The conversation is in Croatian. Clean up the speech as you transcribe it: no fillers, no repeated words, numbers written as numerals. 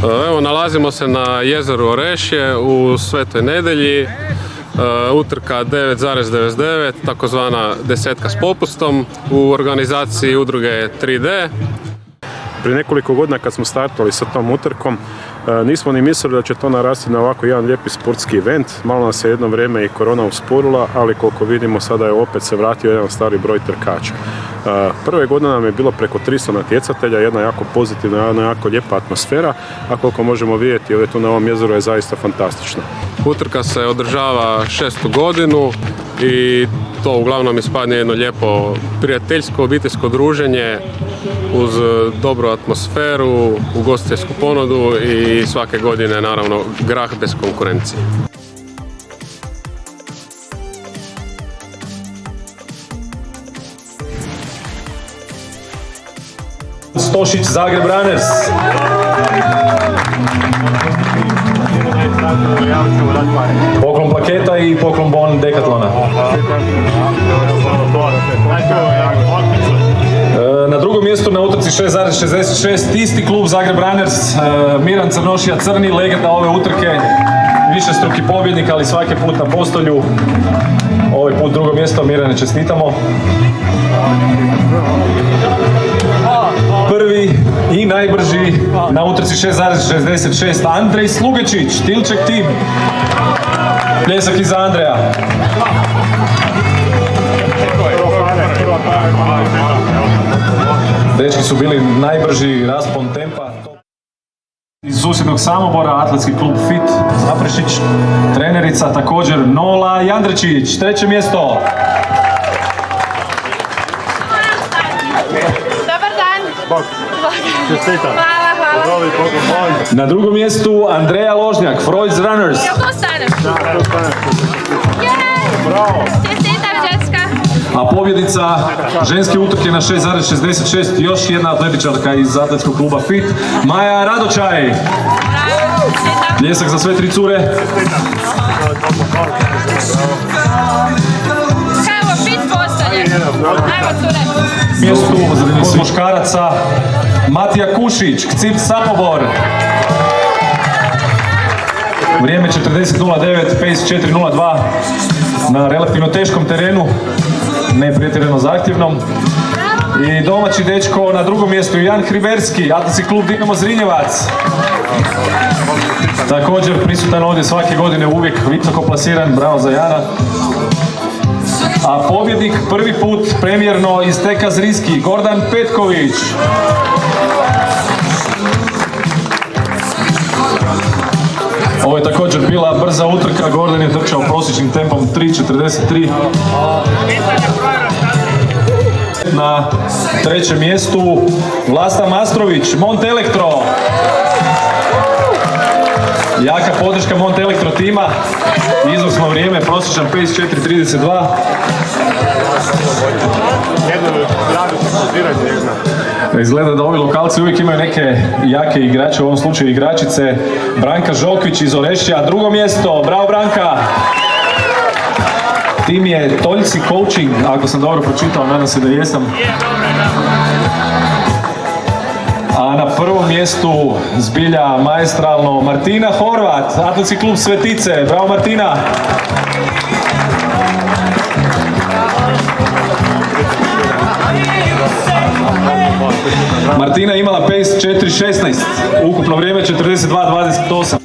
Evo, nalazimo se na jezeru Orešje u Svetoj Nedelji. Utrka 9,99, takozvana desetka s popustom u organizaciji udruge 3D. Prije nekoliko godina kad smo startali sa tom utrkom, nismo ni mislili da će to narasti na ovako jedan lijepi sportski event. Malo nas je jedno vrijeme i korona usporila, ali koliko vidimo sada je opet se vratio jedan stari broj trkača. Prve godine nam je bilo preko 300 natjecatelja, jedna jako pozitivna, jedna jako lijepa atmosfera, a koliko možemo vidjeti ovdje tu na ovom jezeru je zaista fantastično. Utrka se održava 6. godinu i to uglavnom ispadne jedno lijepo prijateljsko, obiteljsko druženje uz dobru atmosferu, ugostiteljsku ponudu i svake godine naravno grah bez konkurencije. Stošić, Zagreb Runners. Poklon plaketa i poklon bon Decathlona. Na drugom mjestu na utrci 6,66 isti klub Zagreb Runners, Miran Crnošija, crni, legenda ove utrke, višestruki pobjednik, ali svaki put na postolju. Ovaj put drugo mjesto, Mirane, čestitamo. Prvi i najbrži na utrci 6,66 Andrej Slugečić, Tilček tim. Pljesak iza Andreja. Dečki su bili najbrži raspon tempa. Iz susjednog Samobora, atletski klub Fit Zaprešić, trenerica također Nola Jandrečić, treće mjesto. Dobar dan. Čestitam. Hvala. Na drugom mjestu Andreja Ložnjak, Freud's Runners. Jel tu stanem? Bravo. Čestitam, Željska. A pobjednica ženske utrke na 6,66, još jedna atletičarka iz atletskog kluba Fit, Maja Radočaj. Pljesak za sve tri cure. Evo, Fit postolje. Ajmo, cure. Mjestu od muškaraca Matija Kušić, Kcip Samobor. Vrijeme 40.09, pace 4.02 na relativno teškom terenu, ne pretjerano zahtjevnom. I domaći dečko na drugom mjestu Jan Hriberski, atletski klub Dinamo Zrinjevac. Također prisutan ovdje svake godine, uvijek visoko plasiran, bravo za Jana. A pobjednik prvi put premijerno iz Teka Zrinski, Gordan Petković. Ovo je također bila brza utrka, Gordan je trčao prosječnim tempom 3.43. Na trećem mjestu Vlasta Mastrović, Mont Elektro. Jaka podrška Mont Elektro tima, izvrsno vrijeme, prosječan pace 4.32. Izgleda da ovi lokalci uvijek imaju neke jake igrače, u ovom slučaju igračice. Branka Žokvić iz Orešja, drugo mjesto, bravo Branka! Tim je Toljci Coaching, ako sam dobro pročitao, nadam se da jesam. A na prvom mjestu zbilja maestralno Martina Horvat, atletski klub Svetice, bravo Martina! Martina imala pace 4.16, ukupno vrijeme 42.28.